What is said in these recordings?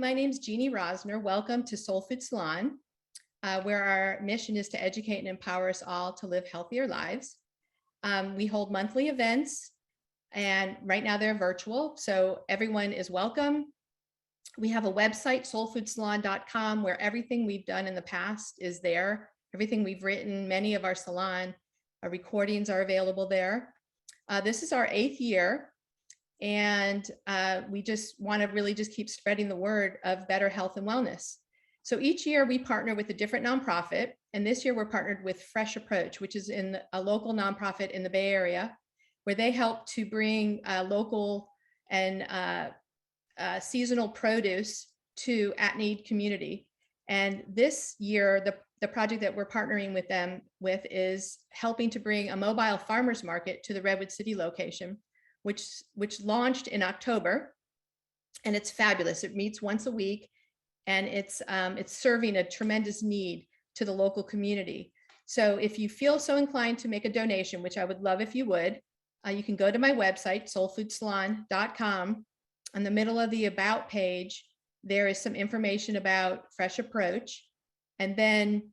my name's Jeannie Rosner. Welcome to Soul Food Salon, where our mission is to educate and empower us all to live healthier lives. We hold monthly events, and right now they're virtual, so everyone is welcome. We have a website, soulfoodsalon.com, where everything we've done in the past is there. Everything we've written, many of our salon recordings are available there. This is our 8th year. And we just want to really just keep spreading the word of better health and wellness. So each year we partner with a different nonprofit. And this year we're partnered with Fresh Approach, which is in a local nonprofit in the Bay Area, where they help to bring local and seasonal produce to at-need community. And this year, the project that we're partnering with them with is helping to bring a mobile farmers market to the Redwood City location, which launched in October, and it's fabulous. It meets once a week, and it's serving a tremendous need to the local community. So if you feel so inclined to make a donation, which I would love if you would, you can go to my website, soulfoodsalon.com. In the middle of the About page, there is some information about Fresh Approach, and then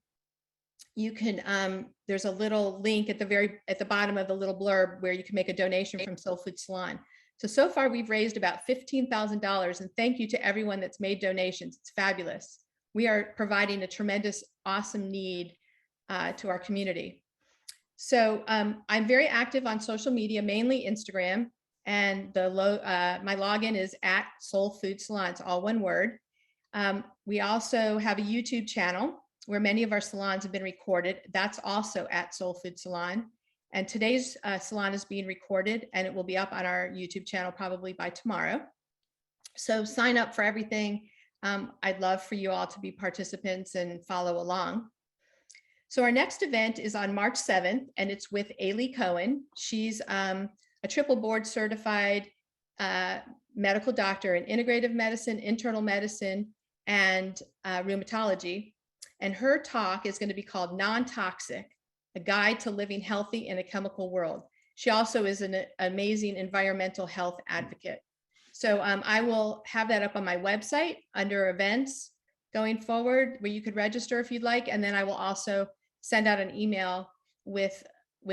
you can, there's a little link at the bottom of the little blurb where you can make a donation from Soul Food Salon. So far we've raised about $15,000, and thank you to everyone that's made donations. It's fabulous. We are providing a tremendous, awesome need to our community. So I'm very active on social media, mainly Instagram, and my login is at Soul Food Salon. It's all one word. We also have a YouTube channel where many of our salons have been recorded. That's also at Soul Food Salon. And today's salon is being recorded, and it will be up on our YouTube channel probably by tomorrow. So sign up for everything. I'd love for you all to be participants and follow along. So our next event is on March 7th, and it's with Ailey Cohen. She's a triple board certified medical doctor in integrative medicine, internal medicine, and rheumatology. And her talk is going to be called Non-Toxic, a guide to living healthy in a chemical world. She also is an amazing environmental health advocate. So I will have that up on my website under events going forward, where you could register if you'd like. And then I will also send out an email with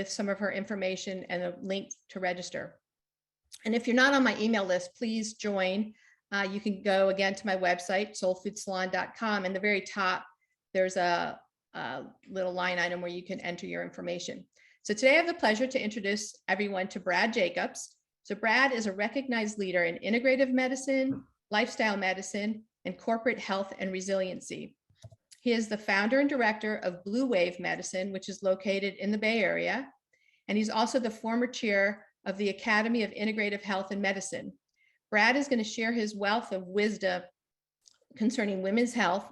some of her information and a link to register. And if you're not on my email list, please join. You can go again to my website, soulfoodsalon.com. And the very top, there's a little line item where you can enter your information. So today I have the pleasure to introduce everyone to Brad Jacobs. So Brad is a recognized leader in integrative medicine, lifestyle medicine, and corporate health and resiliency. He is the founder and director of BlueWave Medicine, which is located in the Bay Area. And he's also the former chair of the Academy of Integrative Health and Medicine. Brad is going to share his wealth of wisdom concerning women's health,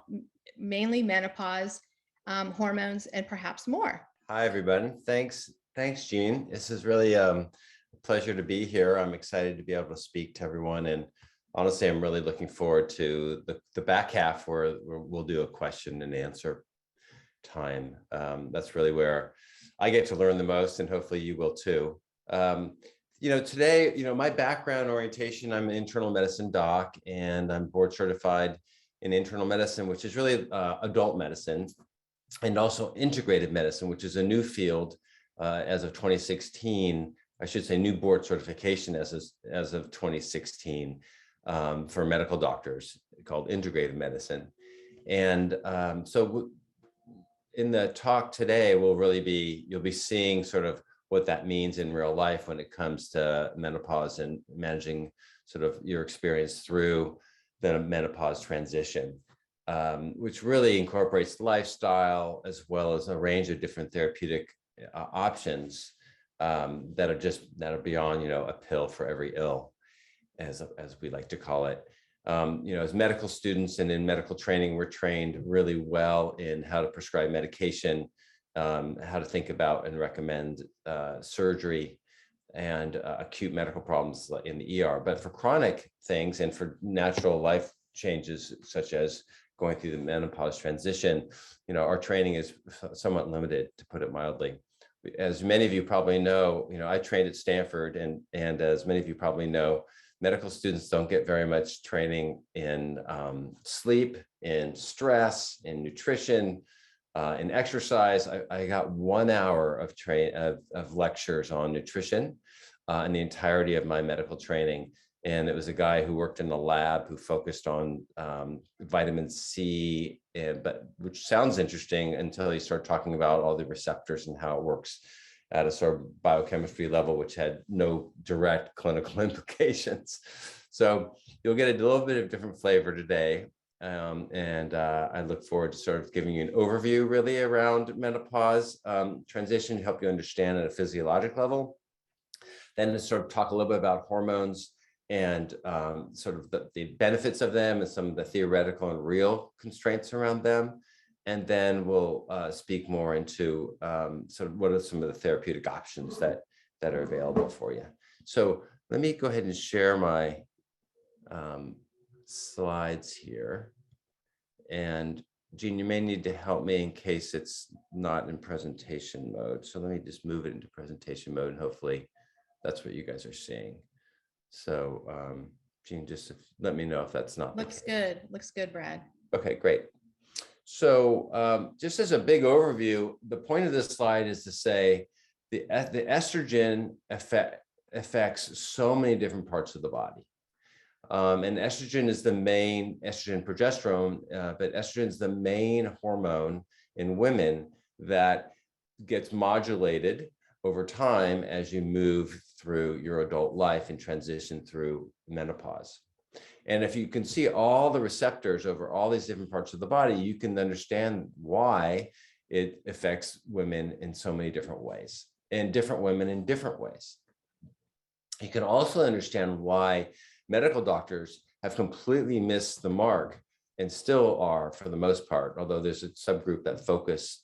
mainly menopause, hormones, and perhaps more. Hi, everybody. Thanks, Jean. This is really a pleasure to be here. I'm excited to be able to speak to everyone. And honestly, I'm really looking forward to the back half where we'll do a question and answer time. That's really where I get to learn the most, and hopefully you will too. Today, my background orientation, I'm an internal medicine doc, and I'm board certified in internal medicine, which is really adult medicine, and also integrative medicine, which is a new field as of 2016. I should say new board certification as of 2016 for medical doctors, called integrative medicine. And so in the talk today, you'll be seeing sort of what that means in real life when it comes to menopause and managing sort of your experience through the menopause transition, which really incorporates lifestyle as well as a range of different therapeutic options that are beyond, a pill for every ill, as we like to call it. As medical students and in medical training, we're trained really well in how to prescribe medication, how to think about and recommend surgery and acute medical problems in the ER. But for chronic things and for natural life changes, such as going through the menopause transition, our training is somewhat limited, to put it mildly. As many of you probably know, I trained at Stanford, and as many of you probably know, medical students don't get very much training in sleep, in stress, in nutrition, in exercise. I got 1 hour of lectures on nutrition in the entirety of my medical training. And it was a guy who worked in the lab who focused on vitamin C, which sounds interesting until you start talking about all the receptors and how it works at a sort of biochemistry level, which had no direct clinical implications. So you'll get a little bit of different flavor today. I look forward to sort of giving you an overview really around menopause transition to help you understand at a physiologic level. Then to sort of talk a little bit about hormones and sort of the benefits of them and some of the theoretical and real constraints around them. And then we'll speak more into sort of what are some of the therapeutic options that are available for you. So let me go ahead and share my slides here. And Jean, you may need to help me in case it's not in presentation mode. So let me just move it into presentation mode, and hopefully that's what you guys are seeing. So Jean, just let me know if that's not. Looks good. Looks good, Brad. Okay, great. So just as a big overview, the point of this slide is to say the estrogen affects so many different parts of the body. And estrogen is the main, estrogen, progesterone, but estrogen is the main hormone in women that gets modulated over time as you move through your adult life and transition through menopause. And if you can see all the receptors over all these different parts of the body, you can understand why it affects women in so many different ways, and different women in different ways. You can also understand why medical doctors have completely missed the mark, and still are for the most part, although there's a subgroup that focus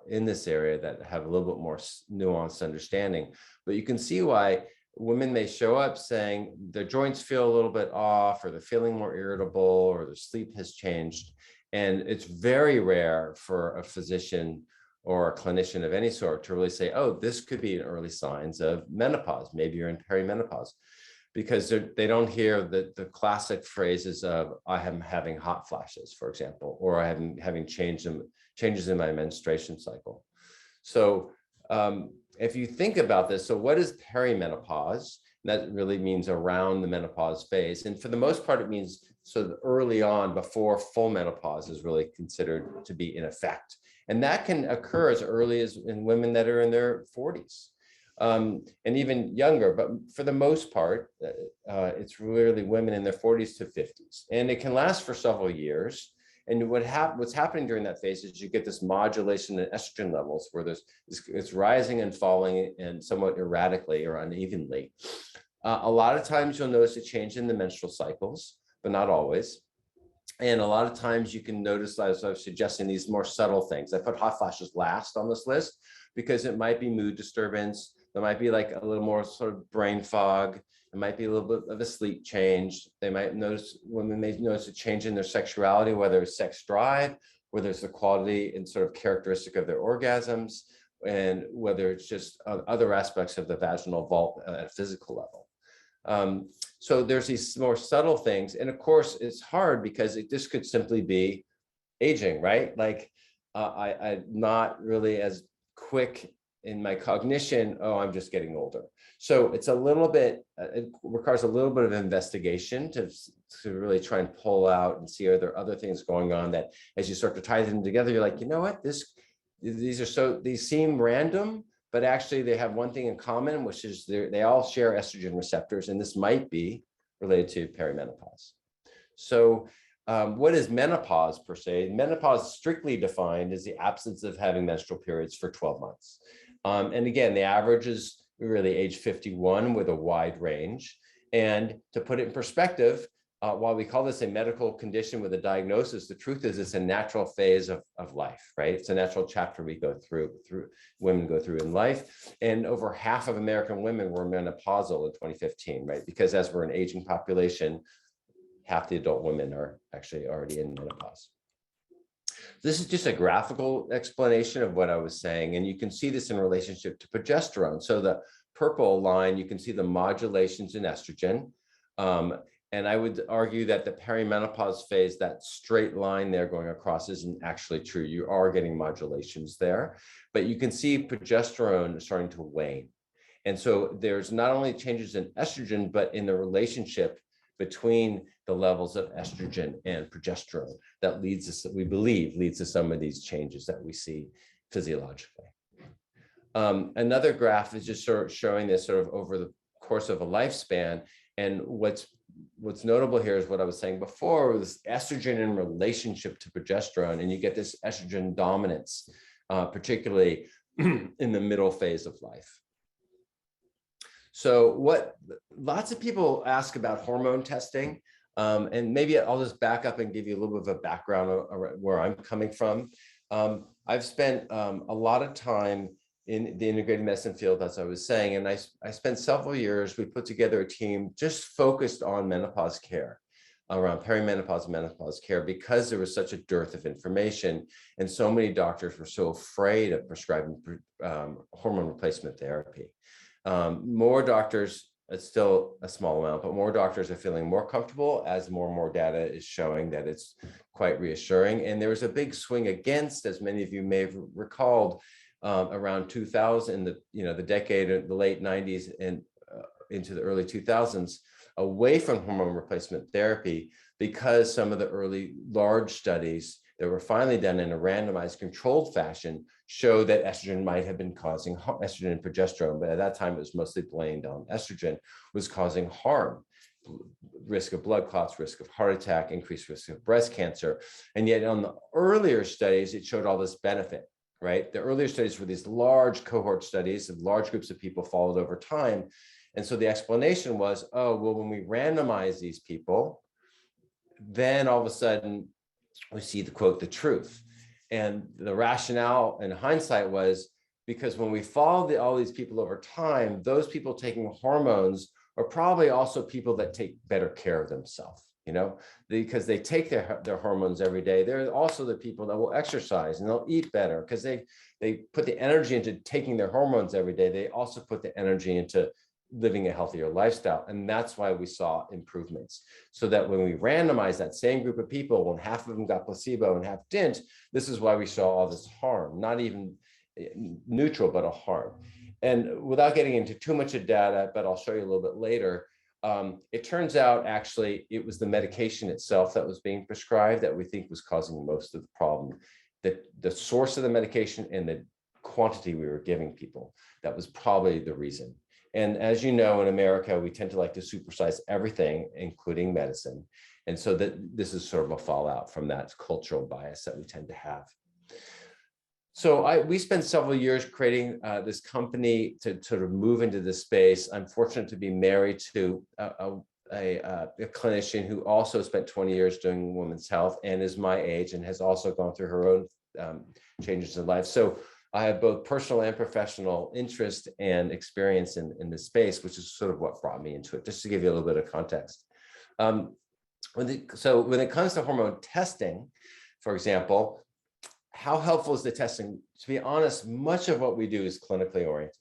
in this area that have a little bit more nuanced understanding. But you can see why women may show up saying their joints feel a little bit off, or they're feeling more irritable, or their sleep has changed. And it's very rare for a physician or a clinician of any sort to really say, oh, this could be early signs of menopause. Maybe you're in perimenopause. Because they don't hear the classic phrases of, I am having hot flashes, for example, or I am having changes in my menstruation cycle. So if you think about this, so what is perimenopause? That really means around the menopause phase. And for the most part, it means so early on, before full menopause is really considered to be in effect. And that can occur as early as in women that are in their 40s. And even younger, but for the most part, it's really women in their 40s to 50s, and it can last for several years. And what's happening during that phase is you get this modulation in estrogen levels, where it's rising and falling and somewhat erratically or unevenly. A lot of times you'll notice a change in the menstrual cycles, but not always. And a lot of times you can notice, as I was suggesting, these more subtle things. I put hot flashes last on this list because it might be mood disturbance. There might be like a little more sort of brain fog. It might be a little bit of a sleep change. Women may notice a change in their sexuality, whether it's sex drive, whether it's the quality and sort of characteristic of their orgasms, and whether it's just other aspects of the vaginal vault at a physical level. So there's these more subtle things. And of course, it's hard because this could simply be aging, right? Like I'm not really as quick in my cognition. Oh, I'm just getting older. So it's a little bit, it requires a little bit of investigation to really try and pull out and see, are there other things going on that as you start to tie them together, you're like, you know what, these seem random, but actually they have one thing in common, which is they all share estrogen receptors, and this might be related to perimenopause. So what is menopause per se? Menopause, strictly defined, is the absence of having menstrual periods for 12 months. And again, the average is really age 51 with a wide range. And to put it in perspective, while we call this a medical condition with a diagnosis, the truth is it's a natural phase of life, right? It's a natural chapter we go through women go through in life. And over half of American women were menopausal in 2015, right? Because as we're an aging population, half the adult women are actually already in menopause. This is just a graphical explanation of what I was saying, and you can see this in relationship to progesterone. So the purple line, you can see the modulations in estrogen. And I would argue that the perimenopause phase, that straight line there going across, isn't actually true. You are getting modulations there, but you can see progesterone starting to wane. And so there's not only changes in estrogen, but in the relationship between the levels of estrogen and progesterone that leads us, we believe, leads to some of these changes that we see physiologically. Another graph is just sort of showing this sort of over the course of a lifespan. And what's notable here is what I was saying before, was estrogen in relationship to progesterone, and you get this estrogen dominance, particularly in the middle phase of life. So what lots of people ask about hormone testing, and maybe I'll just back up and give you a little bit of a background of where I'm coming from. I've spent a lot of time in the integrative medicine field, as I was saying, and I spent several years. We put together a team just focused on menopause care, around perimenopause and menopause care, because there was such a dearth of information, and so many doctors were so afraid of prescribing hormone replacement therapy. More doctors, it's still a small amount, but more doctors are feeling more comfortable as more and more data is showing that it's quite reassuring. And there was a big swing against, as many of you may have recalled, around 2000, the decade, the late 90s and into the early 2000s, away from hormone replacement therapy, because some of the early large studies that were finally done in a randomized controlled fashion show that estrogen might have been causing estrogen and progesterone, but at that time it was mostly blamed on estrogen, was causing harm, risk of blood clots, risk of heart attack, increased risk of breast cancer. And yet on the earlier studies, it showed all this benefit, right? The earlier studies were these large cohort studies of large groups of people followed over time. And so the explanation was, oh, well, when we randomize these people, then all of a sudden we see the quote, the truth. And the rationale in hindsight was because when we followed all these people over time, those people taking hormones are probably also people that take better care of themselves, because they take their hormones every day. They're also the people that will exercise and they'll eat better because they put the energy into taking their hormones every day. They also put the energy into living a healthier lifestyle. And that's why we saw improvements. So that when we randomized that same group of people, when half of them got placebo and half didn't, this is why we saw all this harm, not even neutral, but a harm. And without getting into too much of data, but I'll show you a little bit later, it turns out actually it was the medication itself that was being prescribed that we think was causing most of the problem. The source of the medication and the quantity we were giving people, that was probably the reason. And as you know, in America, we tend to like to supersize everything, including medicine. And so this is sort of a fallout from that cultural bias that we tend to have. So we spent several years creating this company to sort of move into this space. I'm fortunate to be married to a clinician who also spent 20 years doing women's health and is my age and has also gone through her own changes in life. So I have both personal and professional interest and experience in this space, which is sort of what brought me into it, just to give you a little bit of context. So when it comes to hormone testing, for example, how helpful is the testing? To be honest, much of what we do is clinically oriented.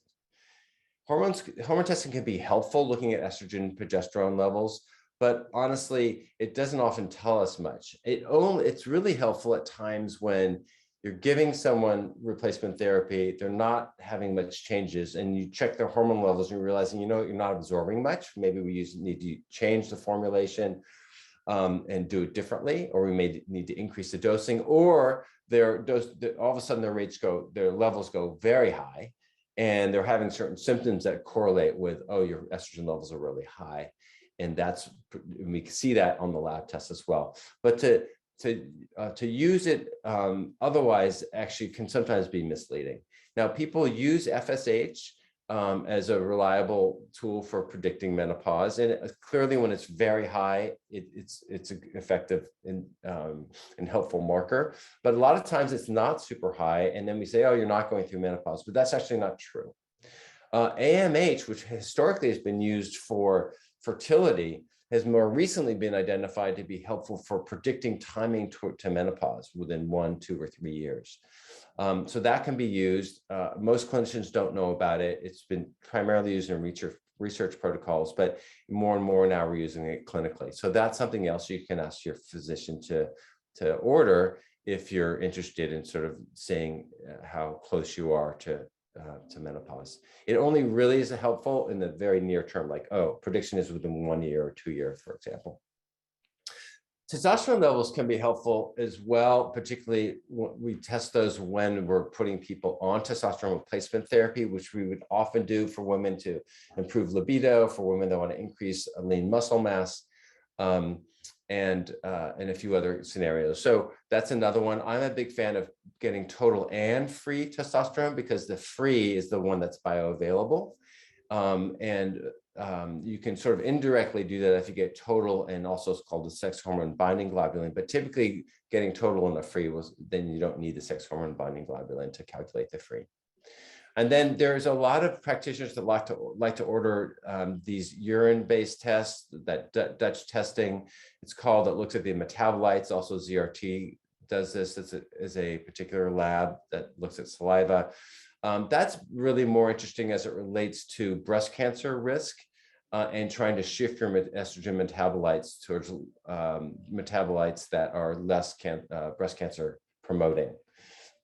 Hormone testing can be helpful looking at estrogen and progesterone levels, but honestly, it doesn't often tell us much. It's really helpful at times when you're giving someone replacement therapy, they're not having much changes, and you check their hormone levels and you're realizing, you're not absorbing much. Maybe we need to change the formulation and do it differently, or we may need to increase the dosing, or all of a sudden their levels go very high, and they're having certain symptoms that correlate with, oh, your estrogen levels are really high. And we can see that on the lab test as well. But to use it otherwise actually can sometimes be misleading. Now, people use FSH as a reliable tool for predicting menopause, and clearly when it's very high, it's an effective and helpful marker. But a lot of times it's not super high, and then we say, oh, you're not going through menopause, but that's actually not true. AMH, which historically has been used for fertility, has more recently been identified to be helpful for predicting timing to menopause within 1, 2, or 3 years. So that can be used. Most clinicians don't know about it. It's been primarily used in research protocols, but more and more now we're using it clinically. So that's something else you can ask your physician to order if you're interested in sort of seeing how close you are to menopause. It only really is helpful in the very near term, like, oh, prediction is within 1 year or 2 years, for example. Testosterone levels can be helpful as well, particularly we test those when we're putting people on testosterone replacement therapy, which we would often do for women to improve libido, for women that want to increase lean muscle mass, and a few other scenarios. So that's another one. I'm a big fan of getting total and free testosterone because the free is the one that's bioavailable. You can sort of indirectly do that if you get total, and also it's called the sex hormone binding globulin, but typically getting total and the free then you don't need the sex hormone binding globulin to calculate the free. And then there's a lot of practitioners that like to order these urine-based tests, that Dutch testing, it's called, that looks at the metabolites. Also ZRT does this as a particular lab that looks at saliva. That's really more interesting as it relates to breast cancer risk and trying to shift your estrogen metabolites towards metabolites that are less breast cancer promoting.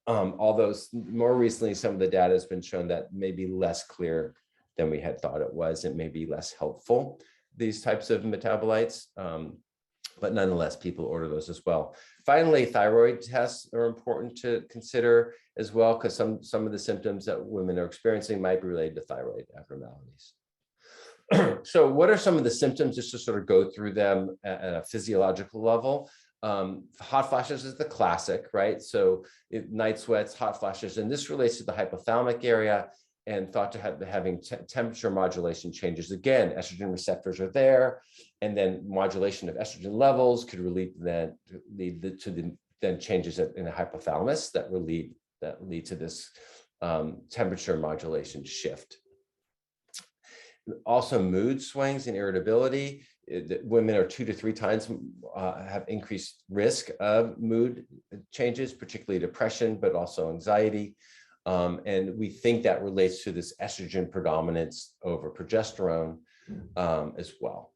Although more recently, some of the data has been shown that may be less clear than we had thought it was. It may be less helpful, these types of metabolites, but nonetheless, people order those as well. Finally, thyroid tests are important to consider as well, because some of the symptoms that women are experiencing might be related to thyroid abnormalities. So what are some of the symptoms, just to sort of go through them at a physiological level? Hot flashes is the classic, right? So night sweats, hot flashes, and this relates to the hypothalamic area and thought to have having temperature modulation changes. Again, estrogen receptors are there, and then modulation of estrogen levels could lead to changes in the hypothalamus that lead to this temperature modulation shift. Also, mood swings and irritability. Women are 2 to 3 times have increased risk of mood changes, particularly depression, but also anxiety. And we think that relates to this estrogen predominance over progesterone as well.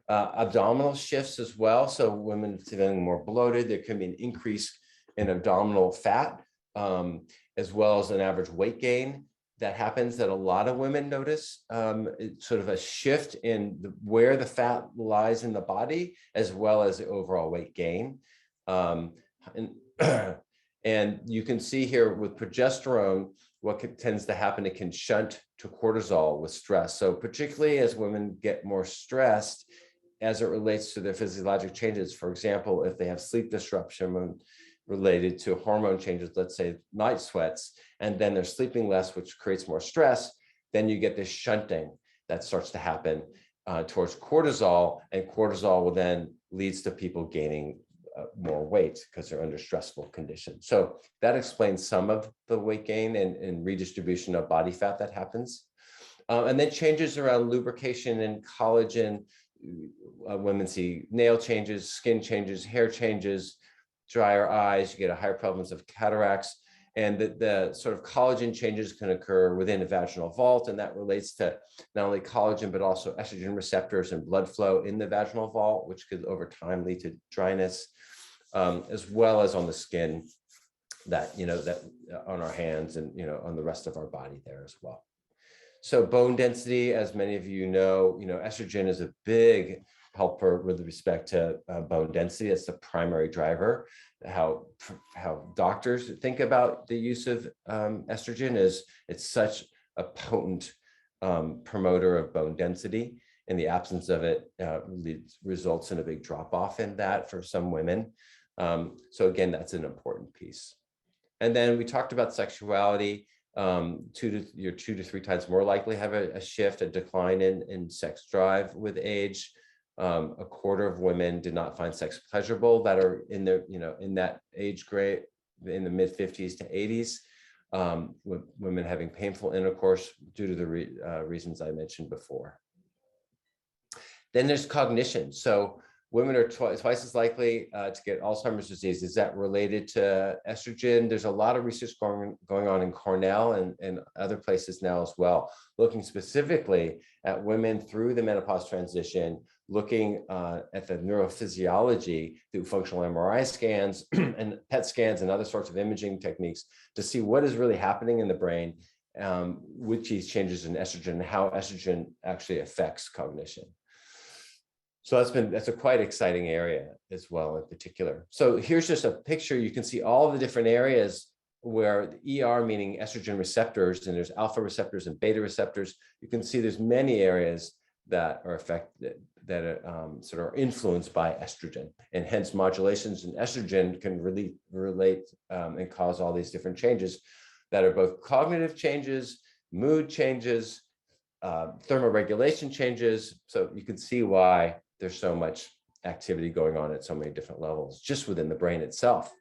Abdominal shifts as well. So women feeling more bloated, there can be an increase in abdominal fat, as well as an average weight gain. That happens, that a lot of women notice. It's sort of a shift in where the fat lies in the body, as well as the overall weight gain. And you can see here with progesterone, what tends to happen, it can shunt to cortisol with stress. So particularly as women get more stressed as it relates to their physiologic changes, for example, if they have sleep disruption related to hormone changes, let's say night sweats, and then they're sleeping less, which creates more stress, then you get this shunting that starts to happen towards cortisol, and cortisol will then leads to people gaining more weight because they're under stressful conditions. So that explains some of the weight gain and redistribution of body fat that happens. And then changes around lubrication and collagen. Women see nail changes, skin changes, hair changes, drier eyes, you get a higher prevalence of cataracts, and the sort of collagen changes can occur within the vaginal vault, and that relates to not only collagen, but also estrogen receptors and blood flow in the vaginal vault, which could over time lead to dryness, as well as on the skin, that on our hands and on the rest of our body there as well. So bone density, as many of you know, estrogen is a big helper with respect to bone density. It's the primary driver. How doctors think about the use of estrogen is it's such a potent promoter of bone density. In the absence of it, results in a big drop off in that for some women. So again, that's an important piece. And then we talked about sexuality. You're 2 to 3 times more likely to have a shift, a decline in sex drive with age. A quarter of women did not find sex pleasurable that are in their, in that age grade, in the mid 50s to 80s, with women having painful intercourse due to the reasons I mentioned before. Then there's cognition. So Women are twice as likely to get Alzheimer's disease. Is that related to estrogen? There's a lot of research going on in Cornell and other places now as well, looking specifically at women through the menopause transition, looking at the neurophysiology through functional MRI scans and PET scans and other sorts of imaging techniques to see what is really happening in the brain with these changes in estrogen and how estrogen actually affects cognition. So that's a quite exciting area as well in particular. So here's just a picture. You can see all the different areas where the ER, meaning estrogen receptors, and there's alpha receptors and beta receptors. You can see there's many areas that are affected, that are sort of influenced by estrogen, and hence modulations in estrogen can really relate and cause all these different changes that are both cognitive changes, mood changes, thermoregulation changes. So you can see why there's so much activity going on at so many different levels just within the brain itself.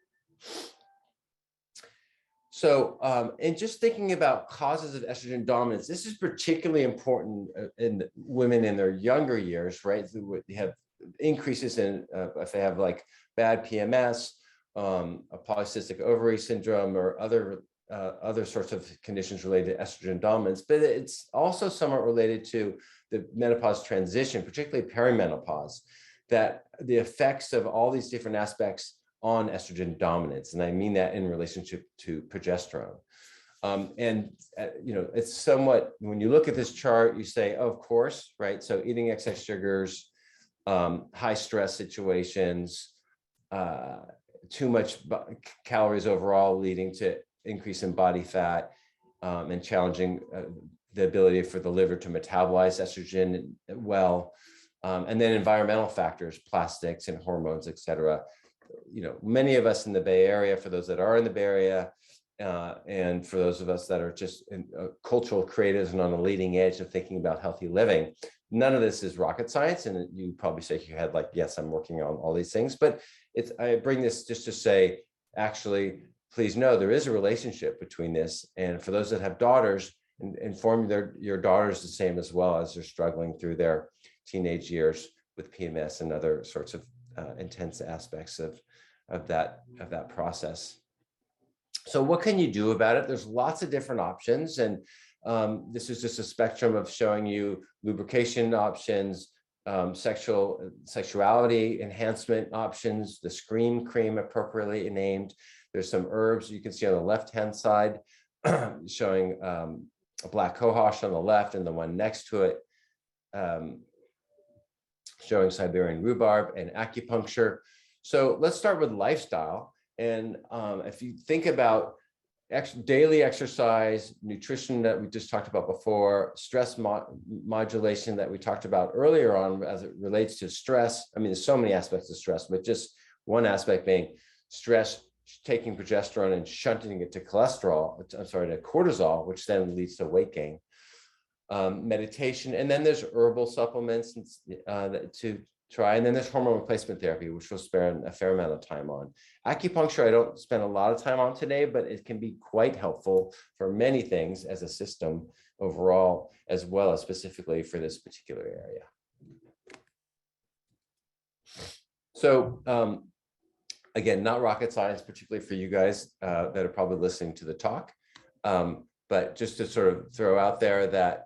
So, and just thinking about causes of estrogen dominance, this is particularly important in women in their younger years, right? They have increases in, if they have like bad PMS, a polycystic ovary syndrome, or other sorts of conditions related to estrogen dominance, but it's also somewhat related to the menopause transition, particularly perimenopause, that the effects of all these different aspects on estrogen dominance. And I mean that in relationship to progesterone. It's somewhat, when you look at this chart, you say, oh, of course, right? So eating excess sugars, high stress situations, too much calories overall leading to increase in body fat, and challenging the ability for the liver to metabolize estrogen well, and then environmental factors, plastics and hormones, et cetera. Many of us in the Bay Area, for those that are in the Bay Area, and for those of us that are just cultural creatives and on the leading edge of thinking about healthy living, none of this is rocket science. And you probably shake your head like, yes, I'm working on all these things, but I bring this just to say, actually, please know there is a relationship between this. And for those that have daughters, inform your daughters the same as well, as they're struggling through their teenage years with PMS and other sorts of intense aspects of that process. So what can you do about it? There's lots of different options. And this is just a spectrum of showing you lubrication options, sexuality enhancement options, the Scream Cream appropriately named. There's some herbs you can see on the left-hand side showing a black cohosh on the left, and the one next to it showing Siberian rhubarb and acupuncture. So let's start with lifestyle. And if you think about daily exercise, nutrition that we just talked about before, stress modulation that we talked about earlier on as it relates to stress. I mean, there's so many aspects of stress, but just one aspect being stress, taking progesterone and shunting it to cortisol, which then leads to weight gain. Meditation, and then there's herbal supplements to try, and then there's hormone replacement therapy, which we'll spend a fair amount of time on. Acupuncture, I don't spend a lot of time on today, but it can be quite helpful for many things as a system overall, as well as specifically for this particular area. So again, not rocket science, particularly for you guys that are probably listening to the talk, but just to sort of throw out there that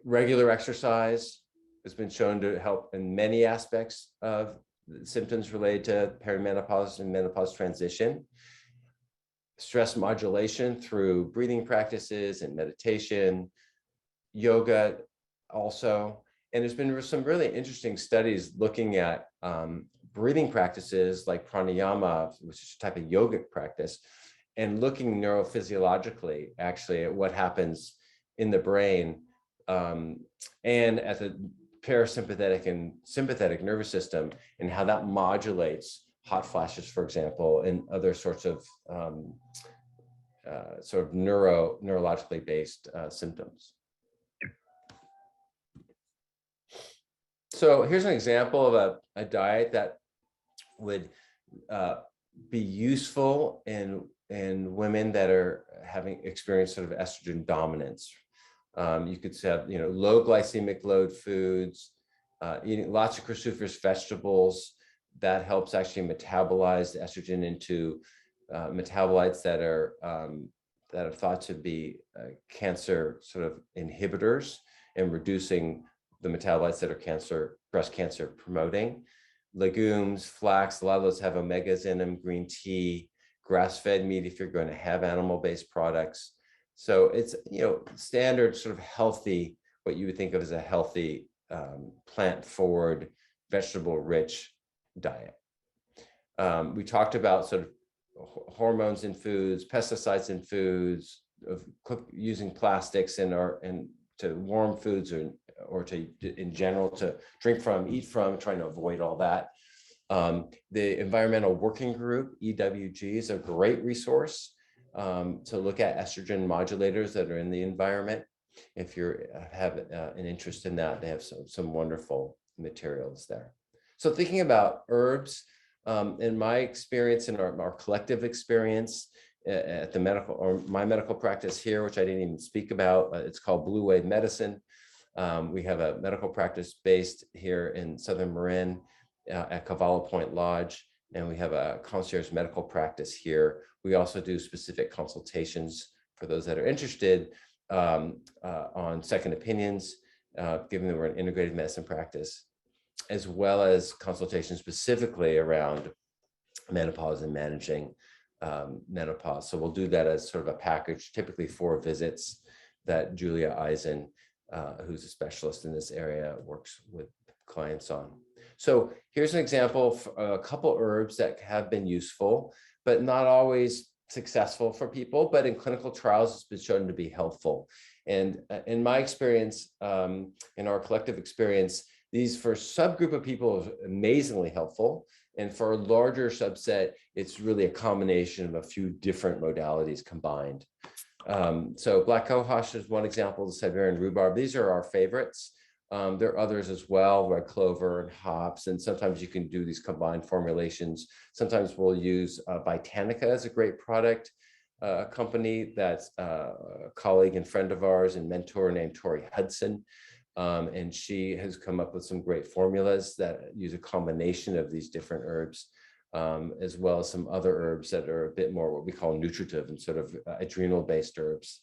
regular exercise has been shown to help in many aspects of symptoms related to perimenopause and menopause transition. Stress modulation through breathing practices and meditation, yoga also. And there's been some really interesting studies looking at breathing practices like pranayama, which is a type of yogic practice, and looking neurophysiologically actually at what happens in the brain and at the parasympathetic and sympathetic nervous system, and how that modulates hot flashes, for example, and other sorts of neurologically based symptoms. So here's an example of a diet that would be useful in women that are having experienced sort of estrogen dominance. You could have, low glycemic load foods, eating lots of cruciferous vegetables. That helps actually metabolize the estrogen into metabolites that are thought to be cancer sort of inhibitors and reducing the metabolites that are breast cancer promoting. Legumes, flax, a lot of those have omegas in them, green tea, grass-fed meat if you're going to have animal-based products. So it's, standard sort of healthy, what you would think of as a healthy, plant-forward, vegetable-rich diet. We talked about sort of hormones in foods, pesticides in foods, of using plastics and to warm foods or to in general to drink from, eat from, trying to avoid all that. The Environmental Working Group, EWG, is a great resource to look at estrogen modulators that are in the environment. If you have an interest in that, they have some wonderful materials there. So thinking about herbs, in my experience, in our collective experience at the my medical practice here, which I didn't even speak about, it's called BlueWave Medicine. We have a medical practice based here in Southern Marin at Cavallo Point Lodge, and we have a concierge medical practice here. We also do specific consultations for those that are interested on second opinions, given that we're an integrative medicine practice, as well as consultations specifically around menopause and managing menopause. So we'll do that as sort of a package, typically 4 visits that Julia Eisen, who's a specialist in this area, works with clients on. So here's an example of a couple herbs that have been useful, but not always successful for people, but in clinical trials, it's been shown to be helpful. And in my experience, in our collective experience, these for a subgroup of people are amazingly helpful. And for a larger subset, it's really a combination of a few different modalities combined. So black cohosh is one example, the Siberian rhubarb. These are our favorites. There are others as well, red clover and hops, and sometimes you can do these combined formulations. Sometimes we'll use Vitanica as a great product, a company that's a colleague and friend of ours and mentor named Tori Hudson. And she has come up with some great formulas that use a combination of these different herbs, as well as some other herbs that are a bit more what we call nutritive and sort of adrenal-based herbs,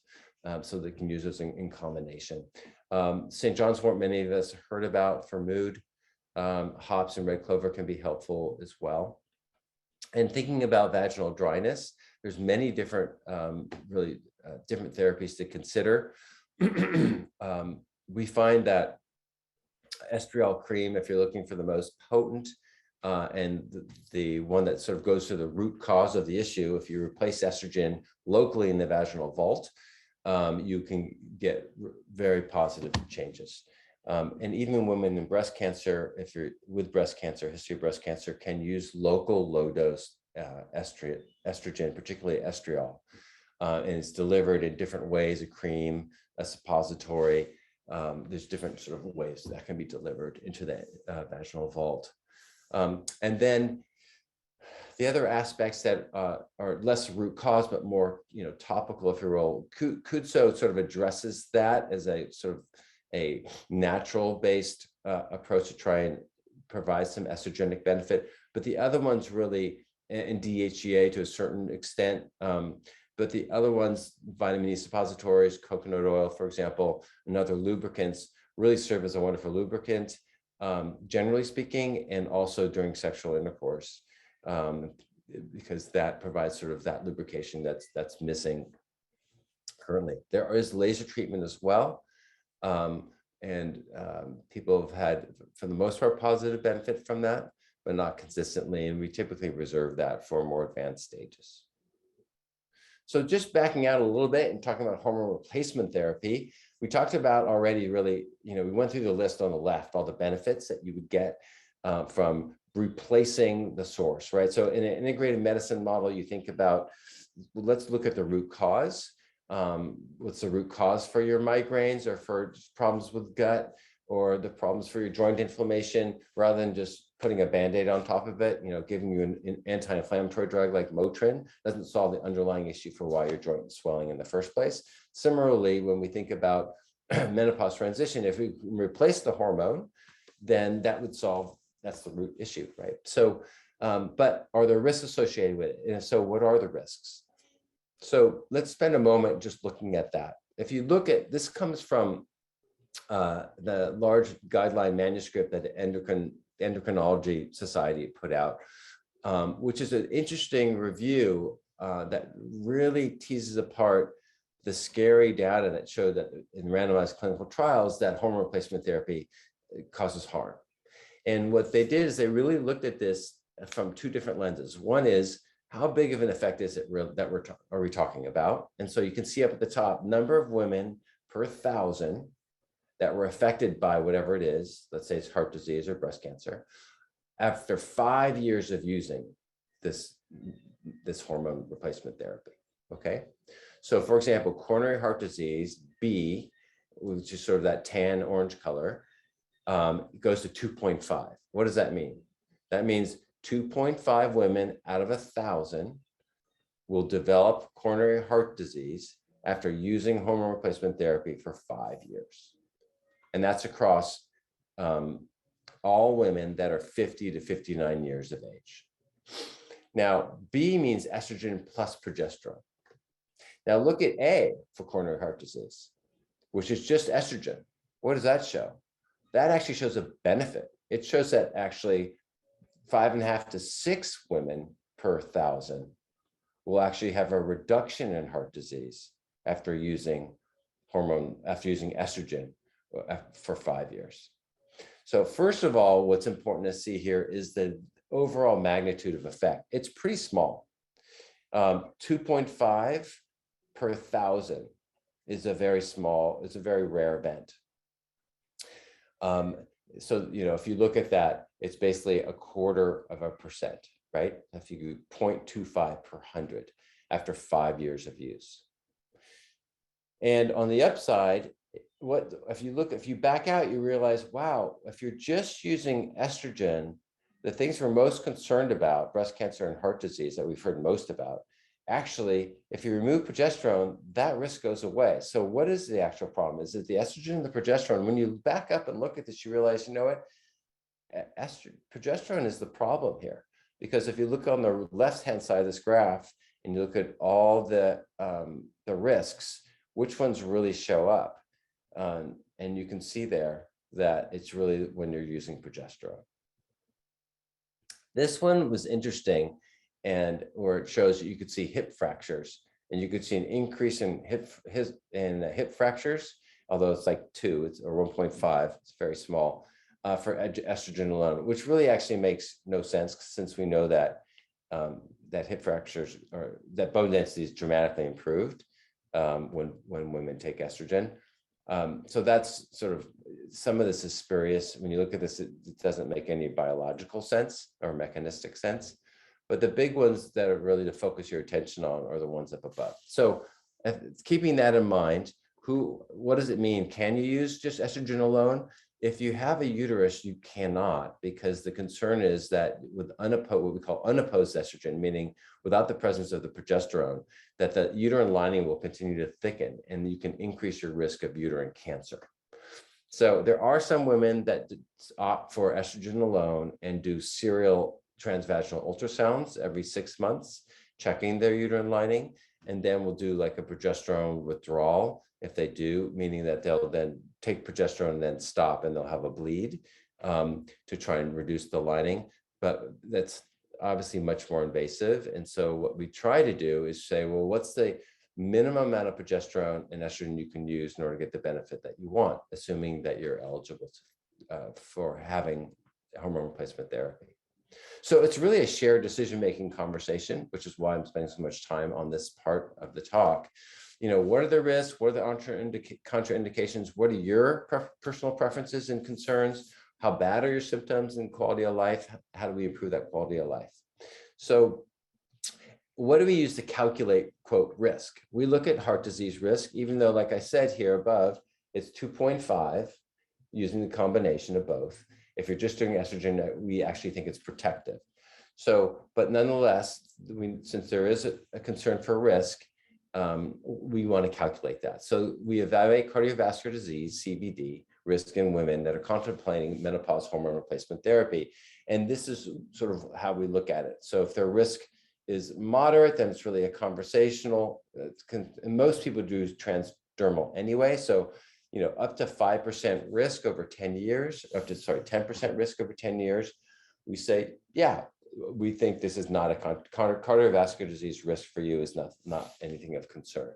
so they can use those in combination. St. John's wort, many of us heard about for mood. Hops and red clover can be helpful as well. And thinking about vaginal dryness, there's many different, different therapies to consider. We find that estriol cream, if you're looking for the most potent and the one that sort of goes to the root cause of the issue, if you replace estrogen locally in the vaginal vault, you can get very positive changes. And even women in breast cancer, if you're with breast cancer, history of breast cancer, can use local low dose estrogen, particularly estriol. And it's delivered in different ways, a cream, a suppository. There's different sort of ways that can be delivered into the vaginal vault. And then the other aspects that are less root cause, but more, topical, if you will, Kudso sort of addresses that as a sort of a natural based approach to try and provide some estrogenic benefit. But the other ones really, and DHEA to a certain extent, but the other ones, vitamin E suppositories, coconut oil, for example, and other lubricants really serve as a wonderful lubricant, generally speaking, and also during sexual intercourse, because that provides sort of that lubrication that's missing currently. There is laser treatment as well. And people have had, for the most part, positive benefit from that, but not consistently. And we typically reserve that for more advanced stages. So just backing out a little bit and talking about hormone replacement therapy, we talked about already really, we went through the list on the left, all the benefits that you would get from replacing the source, right? So in an integrated medicine model, you think about, let's look at the root cause. What's the root cause for your migraines or for problems with gut or the problems for your joint inflammation, rather than just putting a Band-Aid on top of it, giving you an anti-inflammatory drug like Motrin doesn't solve the underlying issue for why your joint is swelling in the first place. Similarly, when we think about menopause transition, if we replace the hormone, then that would solve, that's the root issue, right? So, but are there risks associated with it? And so what are the risks? So let's spend a moment just looking at that. If you look at, this comes from the large guideline manuscript that the Endocrinology Society put out, which is an interesting review that really teases apart the scary data that showed that in randomized clinical trials that hormone replacement therapy causes harm. And what they did is they really looked at this from two different lenses. One is, how big of an effect is it that are we talking about? And so you can see up at the top, number of women per 1,000 that were affected by whatever it is, let's say it's heart disease or breast cancer, after 5 years of using this hormone replacement therapy, okay? So for example, coronary heart disease, B, which is sort of that tan orange color, goes to 2.5. What does that mean? That means 2.5 women out of 1,000 will develop coronary heart disease after using hormone replacement therapy for 5 years. And that's across all women that are 50 to 59 years of age. Now, B means estrogen plus progesterone. Now look at A for coronary heart disease, which is just estrogen. What does that show? That actually shows a benefit. It shows that actually 5.5 to 6 women per 1,000 will actually have a reduction in heart disease after using estrogen for 5 years. So first of all, what's important to see here is the overall magnitude of effect. It's pretty small. 2.5 per 1,000 is a very small, it's a very rare event. So, if you look at that, it's basically 0.25%, right? If you do 0.25 per 100 after 5 years of use. And on the upside, if you back out, you realize, wow, if you're just using estrogen, the things we're most concerned about, breast cancer and heart disease that we've heard most about, actually, if you remove progesterone, that risk goes away. So what is the actual problem? Is it the estrogen and the progesterone? When you back up and look at this, you realize, you know what? Progesterone is the problem here. Because if you look on the left-hand side of this graph and you look at all the risks, which ones really show up? And you can see there that it's really when you're using progesterone. This one was interesting, and where it shows you could see hip fractures, and you could see an increase in hip fractures, although it's like 2, or 1.5, it's very small for estrogen alone, which really actually makes no sense since we know that that hip fractures or that bone density is dramatically improved when women take estrogen. So that's sort of, some of this is spurious. When you look at this, it doesn't make any biological sense or mechanistic sense. But the big ones that are really to focus your attention on are the ones up above. So keeping that in mind, what does it mean? Can you use just estrogen alone? If you have a uterus, you cannot, because the concern is that with what we call unopposed estrogen, meaning without the presence of the progesterone, that the uterine lining will continue to thicken and you can increase your risk of uterine cancer. So there are some women that opt for estrogen alone and do serial transvaginal ultrasounds every 6 months, checking their uterine lining, and then we'll do like a progesterone withdrawal if they do, meaning that they'll then take progesterone and then stop and they'll have a bleed to try and reduce the lining. But that's obviously much more invasive. And so what we try to do is say, well, what's the minimum amount of progesterone and estrogen you can use in order to get the benefit that you want, assuming that you're eligible for having hormone replacement therapy. So it's really a shared decision-making conversation, which is why I'm spending so much time on this part of the talk. What are the risks? What are the contraindications? What are your personal preferences and concerns? How bad are your symptoms and quality of life? How do we improve that quality of life? So what do we use to calculate, quote, risk? We look at heart disease risk, even though, like I said here above, it's 2.5 using the combination of both. If you're just doing estrogen, we actually think it's protective. So, but nonetheless, since there is a concern for risk, we want to calculate that. So we evaluate cardiovascular disease, CVD, risk in women that are contemplating menopause hormone replacement therapy. And this is sort of how we look at it. So if their risk is moderate, then it's really a conversational, and most people do transdermal anyway. So, up to 5% risk over 10 years, 10% risk over 10 years, we say, yeah, we think this is not a cardiovascular disease risk for you, is not anything of concern.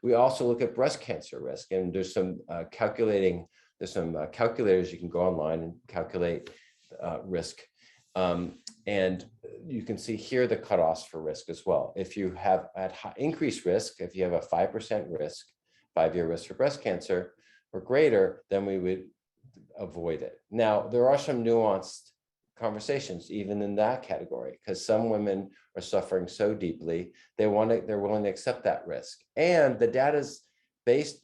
We also look at breast cancer risk, and there's some calculators you can go online and calculate risk. And you can see here the cutoffs for risk as well. If you have at increased risk, if you have a 5% risk, 5-year risk for breast cancer or greater, then we would avoid it. Now, there are some nuanced conversations even in that category, because some women are suffering so deeply, they're willing to accept that risk. And the data is this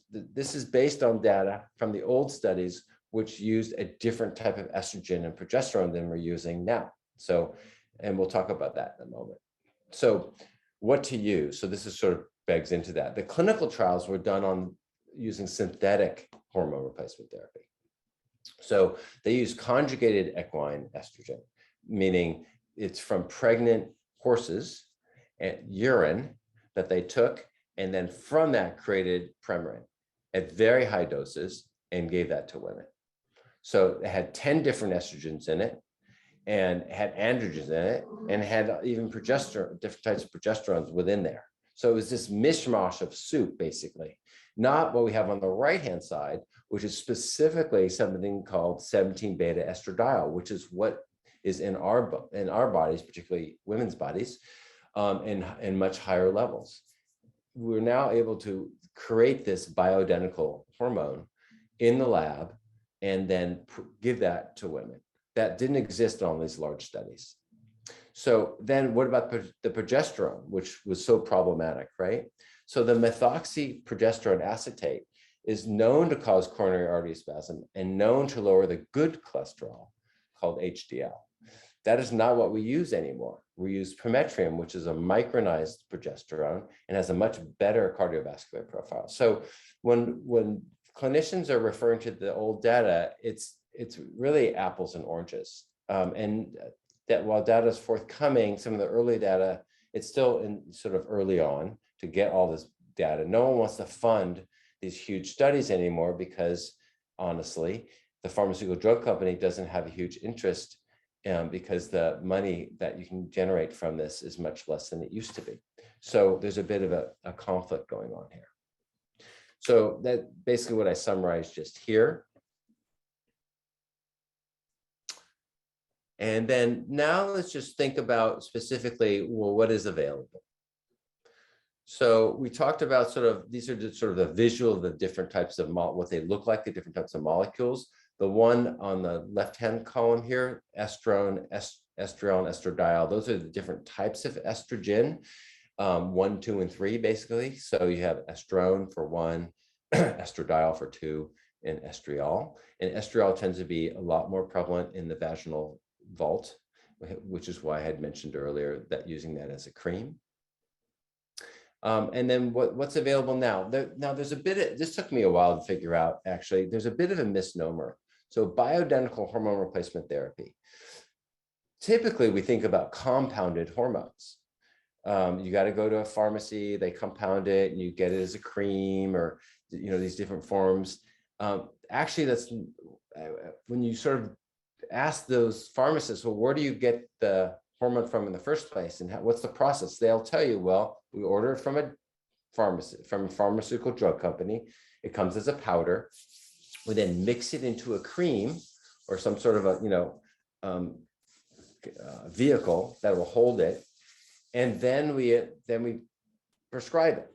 is based on data from the old studies, which used a different type of estrogen and progesterone than we're using now. So, and we'll talk about that in a moment. So what to use? So this is sort of begs into that. The clinical trials were done on using synthetic hormone replacement therapy. So they use conjugated equine estrogen, meaning it's from pregnant horses and urine that they took, and then from that created Premarin at very high doses and gave that to women. So it had 10 different estrogens in it, and had androgens in it, and had even progesterone, different types of progesterones within there. So it was this mishmash of soup, basically. Not what we have on the right-hand side, which is specifically something called 17-beta estradiol, which is what is in our bodies, particularly women's bodies, in much higher levels. We're now able to create this bioidentical hormone in the lab and then give that to women. That didn't exist in all these large studies. So then what about the progesterone, which was so problematic, right? So the methoxyprogesterone acetate is known to cause coronary artery spasm and known to lower the good cholesterol called HDL. That is not what we use anymore. We use permetrium, which is a micronized progesterone and has a much better cardiovascular profile. So when clinicians are referring to the old data, it's really apples and oranges. And that while data is forthcoming, some of the early data, it's still in sort of early on to get all this data. No one wants to fund these huge studies anymore because, honestly, the pharmaceutical drug company doesn't have a huge interest because the money that you can generate from this is much less than it used to be. So there's a bit of a conflict going on here. So that's basically what I summarized just here. And then now let's just think about specifically, well, what is available? So we talked about these are just sort of the visual of the different types of what they look like, the different types of molecules. The one on the left-hand column here, estrone, estriol, and estradiol, those are the different types of estrogen, 1, 2, and 3, basically. So you have estrone for 1, estradiol for 2, and estriol. And estriol tends to be a lot more prevalent in the vaginal vault, which is why I had mentioned earlier that using that as a cream. And then what's available now? There's a bit of, this took me a while to figure out, actually, there's a bit of a misnomer. So bioidentical hormone replacement therapy. Typically, we think about compounded hormones. You got to go to a pharmacy, they compound it, and you get it as a cream or, these different forms. Actually, that's when you sort of ask those pharmacists, well, where do you get the hormone from in the first place, and what's the process? They'll tell you, well, we order it from a pharmacy, from a pharmaceutical drug company. It comes as a powder. We then mix it into a cream or some sort of a vehicle that will hold it, and then we prescribe it.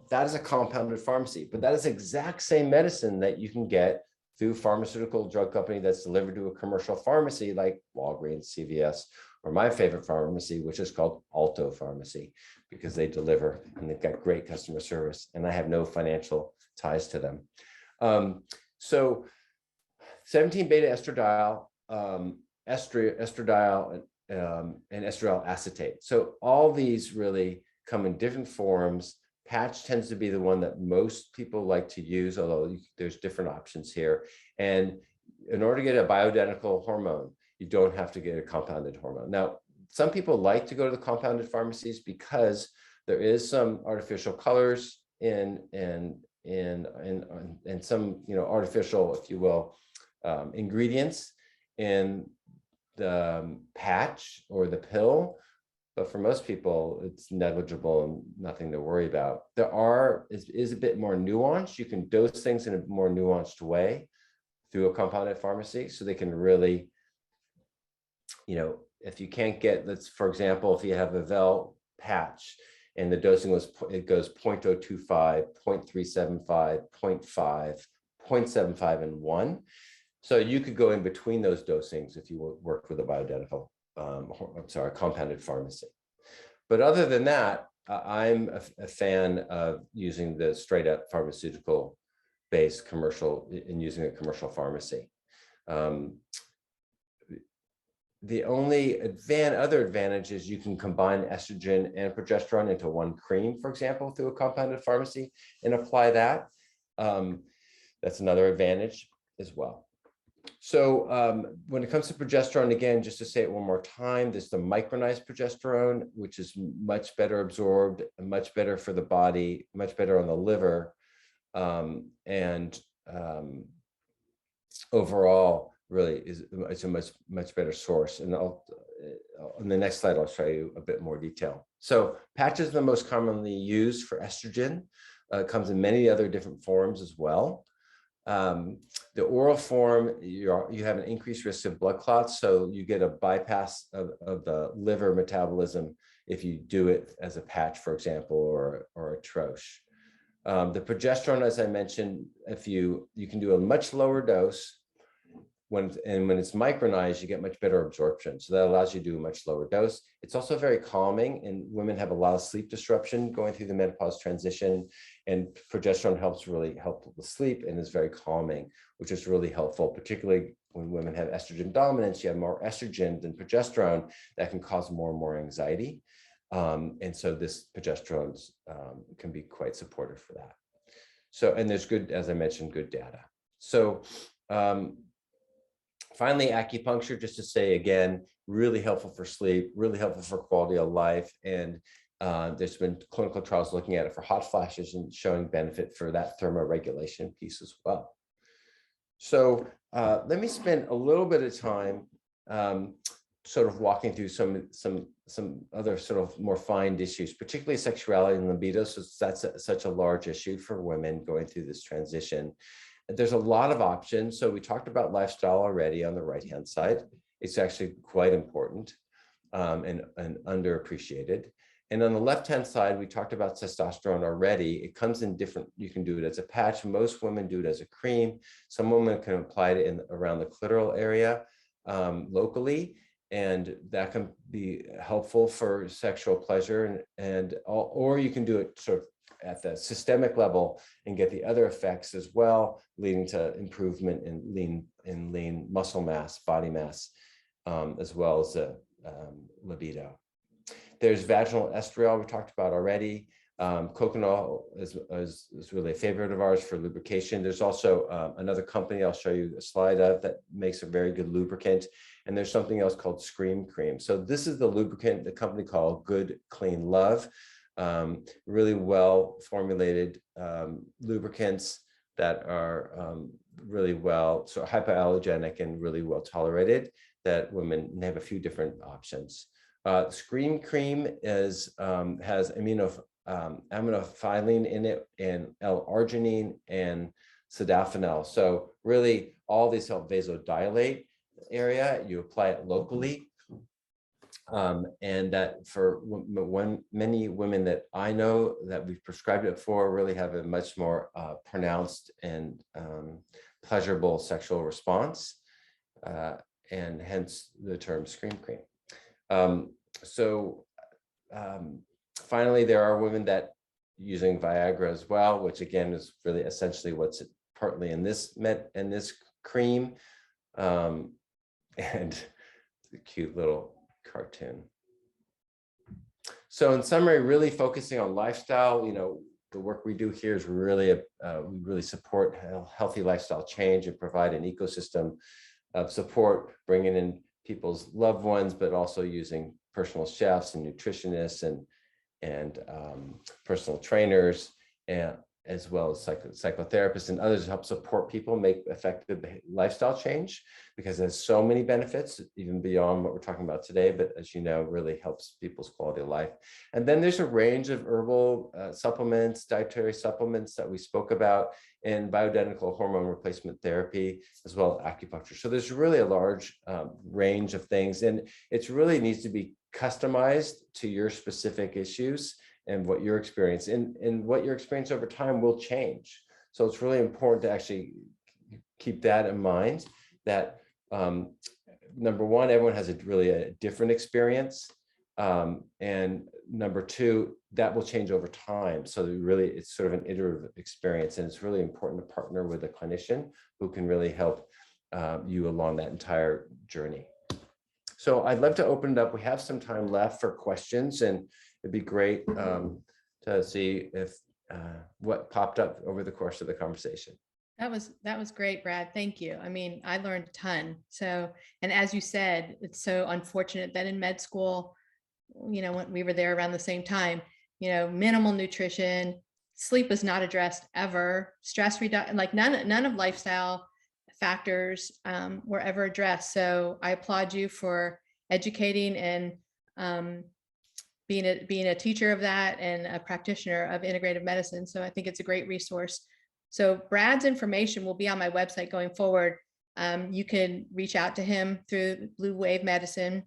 That is a compounded pharmacy, but that is the exact same medicine that you can get through pharmaceutical drug company that's delivered to a commercial pharmacy like Walgreens, CVS, or my favorite pharmacy, which is called Alto Pharmacy, because they deliver and they've got great customer service, and I have no financial ties to them. So 17-beta estradiol, estradiol, and estriol acetate. So all these really come in different forms, Patch tends to be the one that most people like to use, although there's different options here. And in order to get a bioidentical hormone, you don't have to get a compounded hormone. Now, some people like to go to the compounded pharmacies because there is some artificial colors and some, artificial, if you will, ingredients in the patch or the pill. But for most people, it's negligible and nothing to worry about. There is a bit more nuance. You can dose things in a more nuanced way through a compounded pharmacy, so they can really, if you can't get, for example, if you have a Vel patch and the dosing it goes 0.025, 0.375, 0.5, 0.75, and 1. So you could go in between those dosings if you work with a bioidentical, compounded pharmacy. But other than that, I'm a fan of using the straight up pharmaceutical based commercial and using a commercial pharmacy. The only other advantage is you can combine estrogen and progesterone into one cream, for example, through a compounded pharmacy and apply that. That's another advantage as well. So when it comes to progesterone, again, just to say it one more time, there's the micronized progesterone, which is much better absorbed, much better for the body, much better on the liver. And overall, really, it's a much better source. And on the next slide, I'll show you a bit more detail. So patches are the most commonly used for estrogen. Comes in many other different forms as well. The oral form, you have an increased risk of blood clots, so you get a bypass of the liver metabolism if you do it as a patch, for example, or a troche. The progesterone, as I mentioned, if you can do a much lower dose, when it's micronized, you get much better absorption. So that allows you to do a much lower dose. It's also very calming, and women have a lot of sleep disruption going through the menopause transition, and progesterone really help with sleep and is very calming, which is really helpful, particularly when women have estrogen dominance. You have more estrogen than progesterone that can cause more and more anxiety. And so this progesterone can be quite supportive for that. So, and there's good, as I mentioned, good data. So, finally, acupuncture, just to say again, really helpful for sleep, really helpful for quality of life. And there's been clinical trials looking at it for hot flashes and showing benefit for that thermoregulation piece as well. So let me spend a little bit of time sort of walking through some other sort of more fine issues, particularly sexuality and libido. So that's such a large issue for women going through this transition. There's a lot of options. So we talked about lifestyle already on the right-hand side. It's actually quite important and underappreciated. And on the left-hand side, we talked about testosterone already. It comes in different, you can do it as a patch. Most women do it as a cream. Some women can apply it around the clitoral area locally, and that can be helpful for sexual pleasure. Or you can do it sort of at the systemic level and get the other effects as well, leading to improvement in lean muscle mass, body mass, as well as libido. There's vaginal estriol we talked about already. Coconut is really a favorite of ours for lubrication. There's also another company I'll show you a slide of that makes a very good lubricant. And there's something else called Scream Cream. So this is the lubricant, the company called Good Clean Love. Really well formulated lubricants that are really well, so hypoallergenic and really well tolerated, that women have a few different options. Scream Cream has aminophylline in it, and L-arginine and sildenafil. So really all these help vasodilate the area. You apply it locally. And that for many women that I know that we've prescribed it for really have a much more pronounced and pleasurable sexual response, and hence the term Scream Cream. Finally, there are women that using Viagra as well, which again is really essentially what's partly in this cream, and the cute little cartoon. So in summary, really focusing on lifestyle, the work we do here is really, we really support healthy lifestyle change and provide an ecosystem of support, bringing in people's loved ones, but also using personal chefs and nutritionists and personal trainers, and as well as psychotherapists and others to help support people make effective lifestyle change, because there's so many benefits even beyond what we're talking about today, but as you know, really helps people's quality of life. And then there's a range of herbal supplements, dietary supplements that we spoke about, and bioidentical hormone replacement therapy, as well as acupuncture. So there's really a large range of things, and it really needs to be customized to your specific issues and what your experience, and what your experience over time will change. So it's really important to actually keep that in mind, that number one, everyone has a different experience. And number two, that will change over time. So really, it's sort of an iterative experience, and it's really important to partner with a clinician who can really help you along that entire journey. So I'd love to open it up. We have some time left for questions, and it'd be great to see if what popped up over the course of the conversation. That was great, Brad. Thank you. I mean, I learned a ton. So, and as you said, it's so unfortunate that in med school, when we were there around the same time, minimal nutrition, sleep was not addressed ever, stress reduction, like none of lifestyle factors were ever addressed. So I applaud you for educating and being a teacher of that and a practitioner of integrative medicine. So I think it's a great resource. So Brad's information will be on my website going forward. You can reach out to him through BlueWave Medicine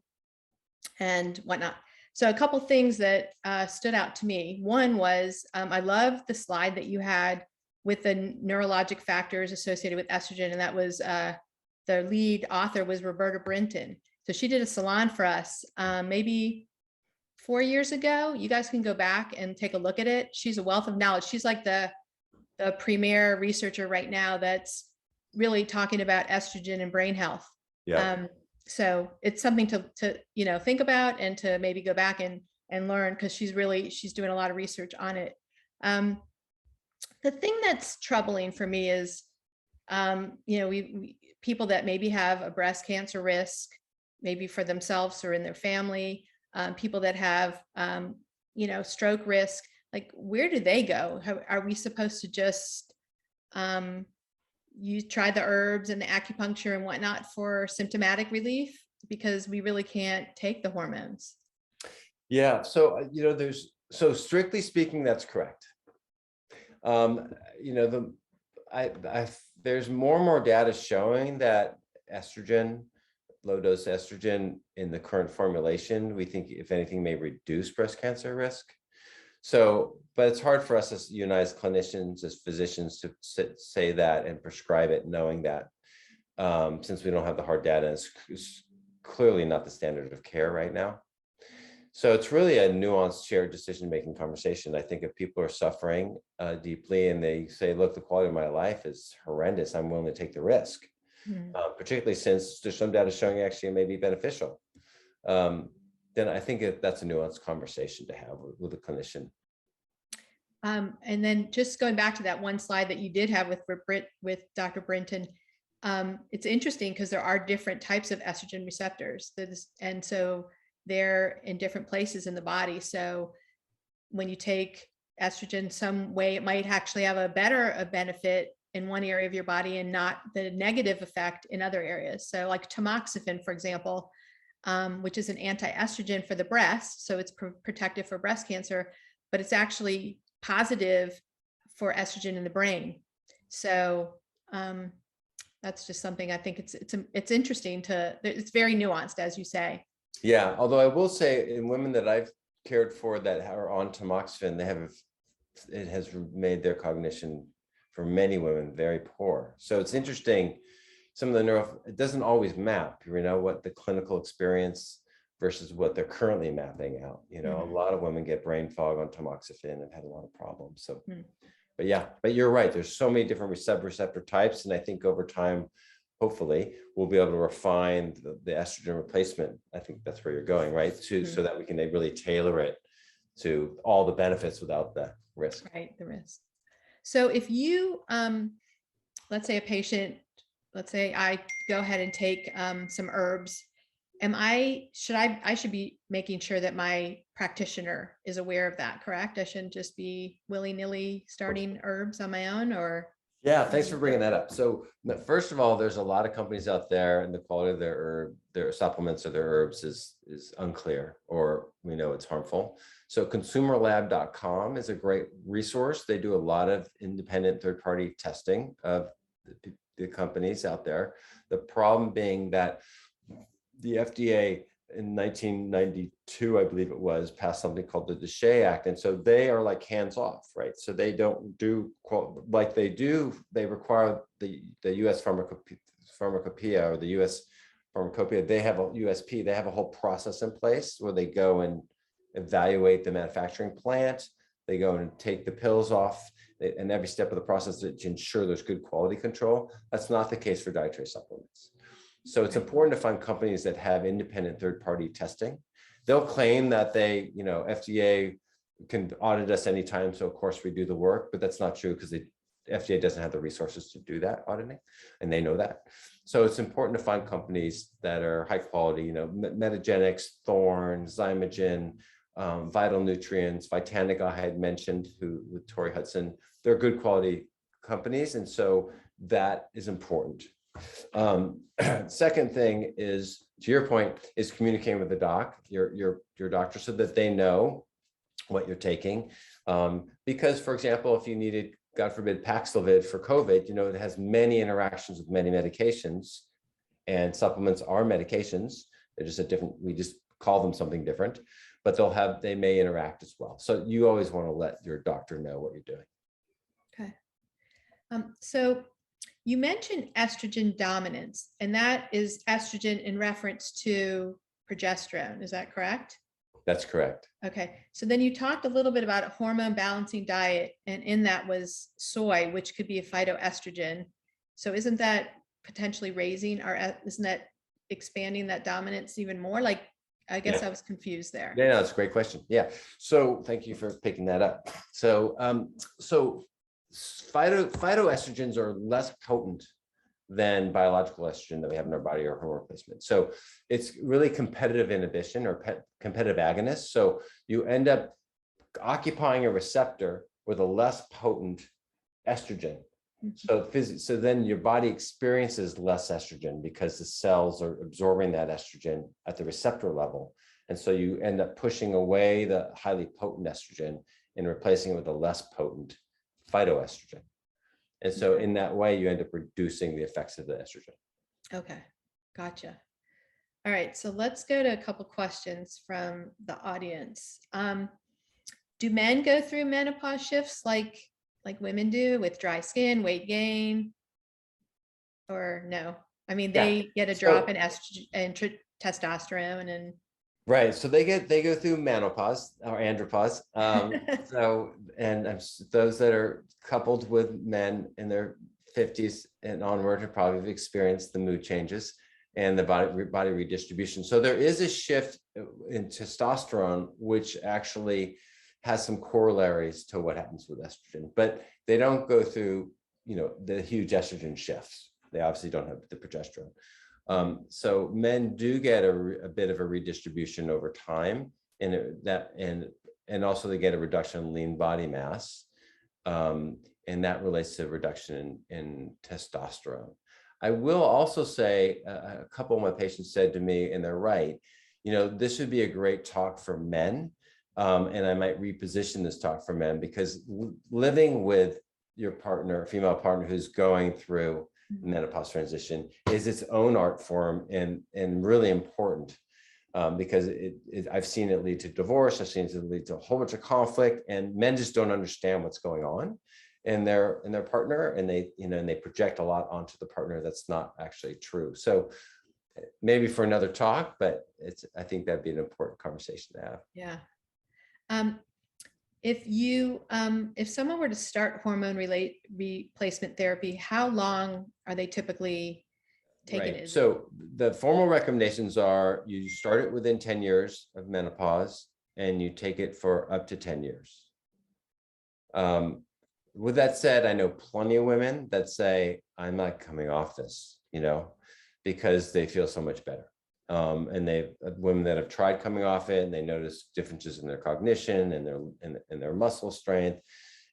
and whatnot. So a couple things that stood out to me. One was, I love the slide that you had with the neurologic factors associated with estrogen. And that was the lead author was Roberta Brinton. So she did a salon for us maybe 4 years ago. You guys can go back and take a look at it. She's a wealth of knowledge. She's like the premier researcher right now that's really talking about estrogen and brain health. Yeah. So it's something to think about and to maybe go back and learn, because she's doing a lot of research on it. The thing that's troubling for me is, we people that maybe have a breast cancer risk, maybe for themselves or in their family, people that have, stroke risk, like where do they go? How are we supposed to just, you try the herbs and the acupuncture and whatnot for symptomatic relief, because we really can't take the hormones? Yeah. So, so strictly speaking, that's correct. There's more and more data showing that estrogen, low dose estrogen in the current formulation, we think, if anything, may reduce breast cancer risk. So, but it's hard for us as United clinicians, as physicians, to say that and prescribe it, knowing that since we don't have the hard data, it's clearly not the standard of care right now. So it's really a nuanced, shared decision-making conversation. I think if people are suffering deeply and they say, look, the quality of my life is horrendous, I'm willing to take the risk, particularly since there's some data showing actually it may be beneficial. Then I think that's a nuanced conversation to have with a clinician. And then just going back to that one slide that you did have with Dr. Brinton, it's interesting because there are different types of estrogen receptors. And so they're in different places in the body. So when you take estrogen some way, it might actually have a benefit in one area of your body and not the negative effect in other areas. So like tamoxifen, for example, which is an anti-estrogen for the breast. So it's protective for breast cancer, but it's actually positive for estrogen in the brain. So that's just something I think it's interesting it's very nuanced, as you say. Yeah, although I will say in women that I've cared for that are on tamoxifen, it has made their cognition for many women very poor. So it's interesting. Some of the it doesn't always map, what the clinical experience versus what they're currently mapping out. A lot of women get brain fog on tamoxifen and had a lot of problems. So, but you're right. There's so many different receptor types. And I think over time, hopefully we'll be able to refine the estrogen replacement. I think that's where you're going, right? So that we can really tailor it to all the benefits without the risk. Right, the risk. So if you, let's say a patient, let's say I go ahead and take some herbs, I should be making sure that my practitioner is aware of that, correct? I shouldn't just be willy-nilly starting herbs on my own, or? Yeah, thanks for bringing that up. So first of all, there's a lot of companies out there, and the quality of their supplements or their herbs is unclear, or we know it's harmful. So consumerlab.com is a great resource. They do a lot of independent third-party testing of the companies out there. The problem being that the FDA in 1992, I believe it was, passed something called the DSHEA Act. And so they are like hands off, right? So they don't do like they do, they require the US Pharmacopoeia or the US Pharmacopoeia, they have a USP, they have a whole process in place where they go and evaluate the manufacturing plant, they go and take the pills off, and every step of the process to ensure there's good quality control. That's not the case for dietary supplements. So it's important to find companies that have independent third-party testing. They'll claim that they, FDA can audit us anytime. So of course we do the work, but that's not true because the FDA doesn't have the resources to do that auditing, and they know that. So it's important to find companies that are high quality, Metagenics, Thorne, Zymogen, Vital Nutrients, Vitanica I had mentioned, with Tori Hudson. They're good quality companies, and so that is important. Second thing is, to your point, is communicating with the your doctor, so that they know what you're taking. Because, for example, if you needed, God forbid, Paxlovid for COVID, it has many interactions with many medications, and supplements are medications. They're just we just call them something different, but they may interact as well. So you always want to let your doctor know what you're doing. Okay. So you mentioned estrogen dominance, and that is estrogen in reference to progesterone. Is that correct? That's correct. Okay. So then you talked a little bit about a hormone balancing diet, and in that was soy, which could be a phytoestrogen. So isn't that potentially isn't that expanding that dominance even more? Like, I guess I was confused there. Yeah, no, that's a great question. Yeah. So thank you for picking that up. So, phytoestrogens are less potent than biological estrogen that we have in our body, or hormone replacement. So it's really competitive inhibition or competitive agonist. So you end up occupying a receptor with a less potent estrogen. So then your body experiences less estrogen because the cells are absorbing that estrogen at the receptor level. And so you end up pushing away the highly potent estrogen and replacing it with a less potent phytoestrogen. And so in that way, you end up reducing the effects of the estrogen. Okay, gotcha. All right, so let's go to a couple questions from the audience. Do men go through menopause shifts like women do, with dry skin, weight gain, or no? I mean, they get a drop in estrogen and testosterone and. Right. So they go through menopause or andropause. Those that are coupled with men in their 50s and onward have probably experienced the mood changes and the body redistribution. So there is a shift in testosterone, which actually has some corollaries to what happens with estrogen, but they don't go through, the huge estrogen shifts. They obviously don't have the progesterone. So men do get a bit of a redistribution over time, and also they get a reduction in lean body mass, and that relates to a reduction in testosterone. I will also say a couple of my patients said to me, and they're right, this would be a great talk for men, and I might reposition this talk for men, because living with your partner, female partner who's going through menopause transition is its own art form, and really important, because I've seen it lead to divorce. I've seen it lead to a whole bunch of conflict, and men just don't understand what's going on in their partner, and they project a lot onto the partner that's not actually true. So maybe for another talk, but I think that'd be an important conversation to have. Yeah. If someone were to start hormone replacement therapy, how long are they typically taking it? So the formal recommendations are you start it within 10 years of menopause, and you take it for up to 10 years. With that said, I know plenty of women that say, I'm not coming off this, because they feel so much better. And they've women that have tried coming off it, and they notice differences in their cognition and their muscle strength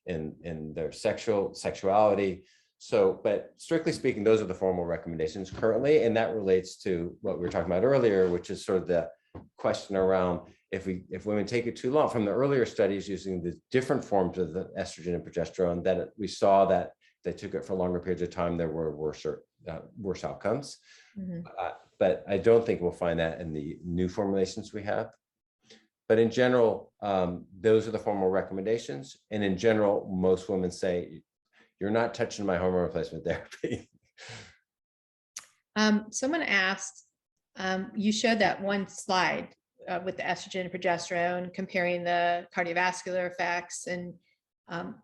and their sexuality. So, but strictly speaking, those are the formal recommendations currently. And that relates to what we were talking about earlier, which is sort of the question around if women take it too long. From the earlier studies using the different forms of the estrogen and progesterone, that we saw that they took it for longer periods of time, there were worse outcomes. But I don't think we'll find that in the new formulations we have. But in general, those are the formal recommendations. And in general, most women say, you're not touching my hormone replacement therapy. Someone asked, you showed that one slide with the estrogen and progesterone, comparing the cardiovascular effects and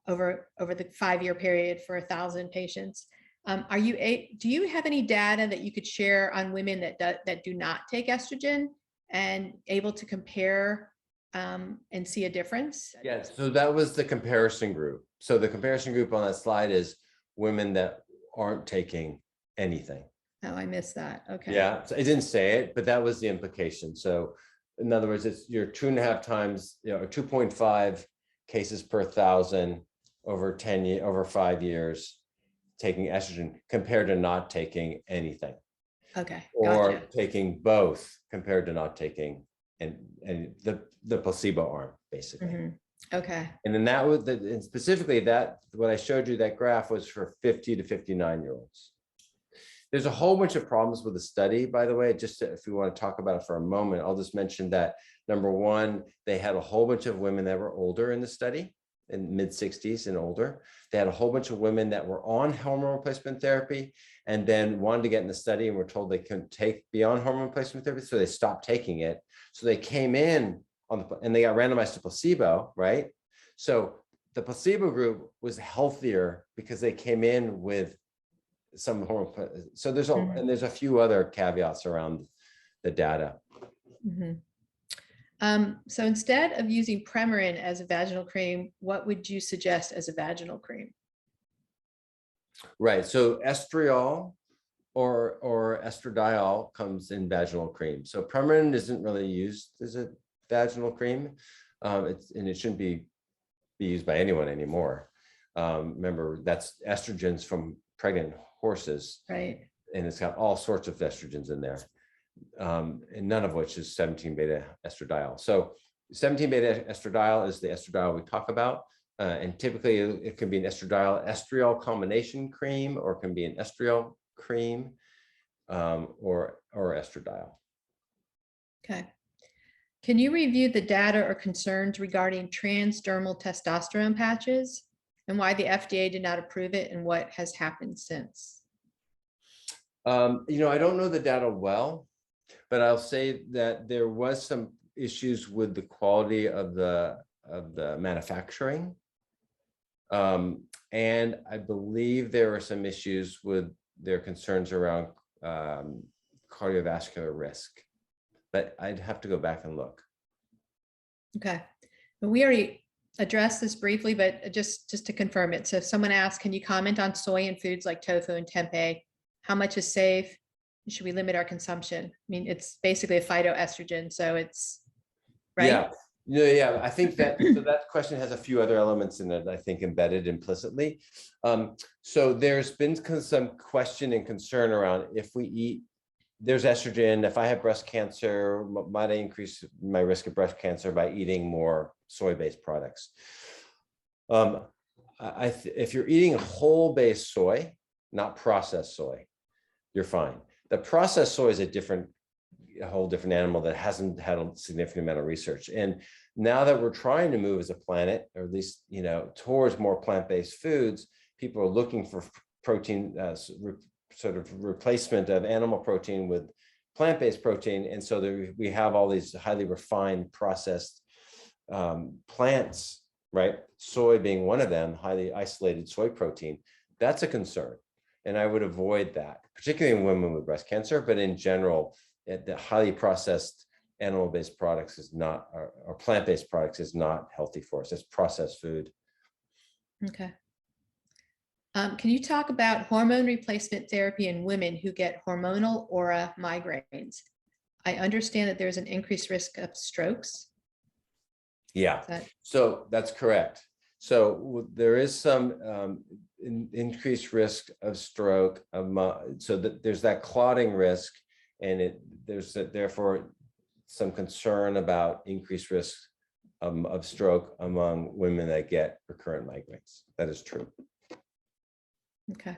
over the 5-year period for 1,000 patients. Do you have any data that you could share on women that do not take estrogen and able to compare and see a difference? Yes, so that was the comparison group. So the comparison group on that slide is women that aren't taking anything. Oh, I missed that. Okay. Yeah, so I didn't say it, but that was the implication. So in other words, you're 2.5 times, or 2.5 cases per 1,000 over 5 years taking estrogen compared to not taking anything. Okay. Or gotcha. taking both compared to not taking and the placebo arm, basically. Okay. And then that was and specifically that what I showed you, that graph was for 50 to 59-year-olds. There's a whole bunch of problems with the study, by the way. Just if we want to talk about it for a moment, I'll just mention that number one, they had a whole bunch of women that were older in the study, in mid-60s and older. They had a whole bunch of women that were on hormone replacement therapy and then wanted to get in the study and were told they couldn't take beyond hormone replacement therapy, so they stopped taking it. So they came in and they got randomized to placebo, right? So the placebo group was healthier because they came in with some hormone. So there's a few other caveats around the data. So instead of using Premarin as a vaginal cream, what would you suggest as a vaginal cream? Right. So estriol or estradiol comes in vaginal cream. So Premarin isn't really used as a vaginal cream. And it shouldn't be used by anyone anymore. Remember, that's estrogens from pregnant horses. Right. And it's got all sorts of estrogens in there. And none of which is 17-beta estradiol. So 17-beta estradiol is the estradiol we talk about. And typically it can be an estriol combination cream, or it can be an estriol cream, or estradiol. Okay. Can you review the data or concerns regarding transdermal testosterone patches and why the FDA did not approve it and what has happened since? I don't know the data well, but I'll say that there was some issues with the quality of the manufacturing. And I believe there were some issues with their concerns around cardiovascular risk, but I'd have to go back and look. Okay. We already addressed this briefly, but just to confirm it. So if someone asks, can you comment on soy in foods like tofu and tempeh? How much is safe? Should we limit our consumption? I mean, it's basically a phytoestrogen, so it's right. Yeah. I think that so that question has a few other elements in it, I think, embedded implicitly. So there's been some question and concern around if we eat, there's estrogen. If I have breast cancer, might I increase my risk of breast cancer by eating more soy-based products? If you're eating whole-based soy, not processed soy, you're fine. The processed soy is a whole different animal that hasn't had a significant amount of research. And now that we're trying to move as a planet, or at least, towards more plant-based foods, people are looking for protein, sort of replacement of animal protein with plant-based protein. And so we have all these highly refined processed plants, right? Soy being one of them, highly isolated soy protein. That's a concern. And I would avoid that, particularly in women with breast cancer, but in general, the highly processed animal-based products is not, or plant-based products is not healthy for us. It's processed food. Okay. Can you talk about hormone replacement therapy in women who get hormonal aura migraines? I understand that there's an increased risk of strokes. Yeah, so that's correct. So there is some increased risk of stroke. So that there's that clotting risk, and there's therefore some concern about increased risk of stroke among women that get recurrent migraines. That is true. Okay.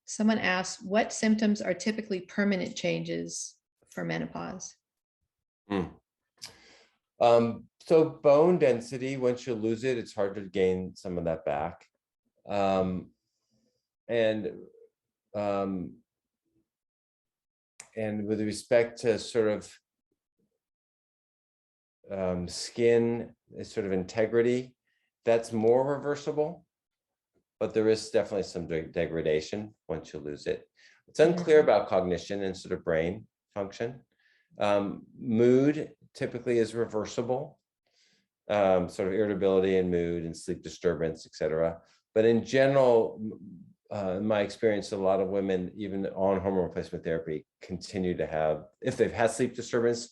Someone asked, what symptoms are typically permanent changes for menopause? So bone density, once you lose it, it's hard to gain some of that back. And with respect to sort of skin, sort of integrity, that's more reversible, but there is definitely some degradation once you lose it. It's unclear about cognition and sort of brain function. Mood typically is reversible, sort of irritability and mood and sleep disturbance, etc. But in general, in my experience, a lot of women, even on hormone replacement therapy, continue to have, if they've had sleep disturbance,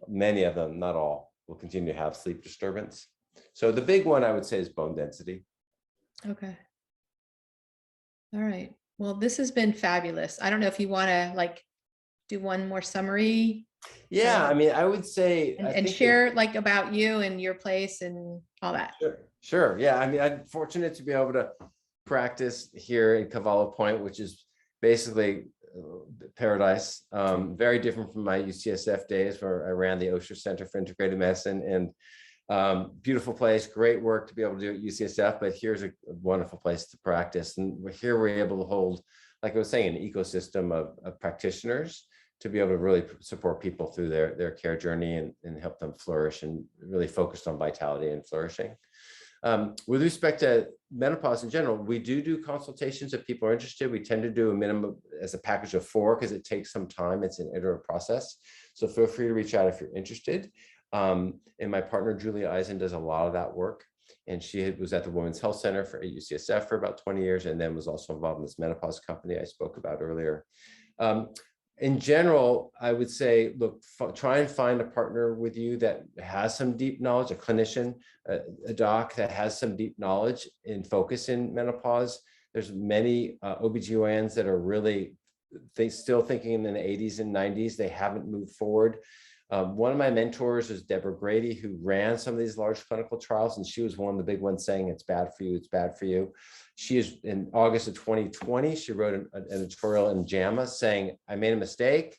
many of them, not all, will continue to have sleep disturbance. So the big one I would say is bone density. Okay. All right. Well, this has been fabulous. I don't know if you want to do one more summary. Yeah, I mean, I would say, and share about you and your place and all that. Sure. Yeah, I mean, I'm fortunate to be able to practice here in Cavallo Point, which is basically paradise. Very different from my UCSF days where I ran the Osher Center for Integrative Medicine, and beautiful place, great work to be able to do at UCSF, but here's a wonderful place to practice. And we're able to hold, like I was saying, an ecosystem of practitioners to be able to really support people through their care journey and help them flourish, and really focused on vitality and flourishing. With respect to menopause in general, we do consultations if people are interested. We tend to do a minimum as a package of 4 because it takes some time. It's an iterative process. So feel free to reach out if you're interested. And my partner, Julia Eisen, does a lot of that work. And she was at the Women's Health Center at UCSF for about 20 years, and then was also involved in this menopause company I spoke about earlier. In general, I would say, look, try and find a partner with you that has some deep knowledge, a clinician, a doc that has some deep knowledge and focus in menopause. There's many OBGYNs that are really, still thinking in the 80s and 90s. They haven't moved forward. One of my mentors is Deborah Grady, who ran some of these large clinical trials, and she was one of the big ones saying it's bad for you, it's bad for you. She is, in August of 2020, she wrote an editorial in JAMA saying, I made a mistake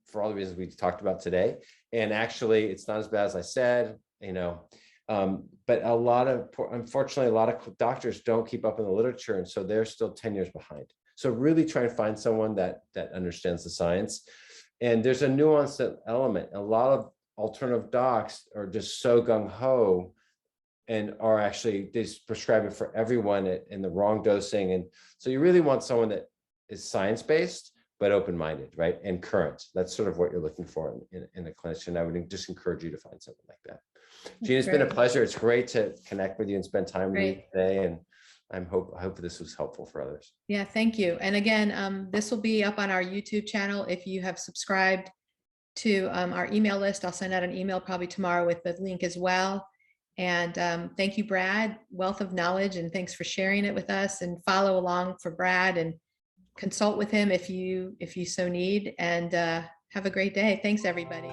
for all the reasons we talked about today. And actually, it's not as bad as I said, but unfortunately, a lot of doctors don't keep up in the literature. And so they're still 10 years behind. So really try and find someone that understands the science. And there's a nuanced element. A lot of alternative docs are just so gung-ho and are actually, they prescribe it for everyone in the wrong dosing. And so you really want someone that is science-based, but open-minded, right? And current. That's sort of what you're looking for in a clinician. I would just encourage you to find something like that. Jean, it's been a pleasure. It's great to connect with you and spend time with you today. And I hope this was helpful for others. Yeah, thank you. And again, this will be up on our YouTube channel. If you have subscribed to our email list, I'll send out an email probably tomorrow with the link as well. And thank you, Brad, wealth of knowledge, and thanks for sharing it with us. And follow along for Brad and consult with him if you so need. And have a great day. Thanks, everybody.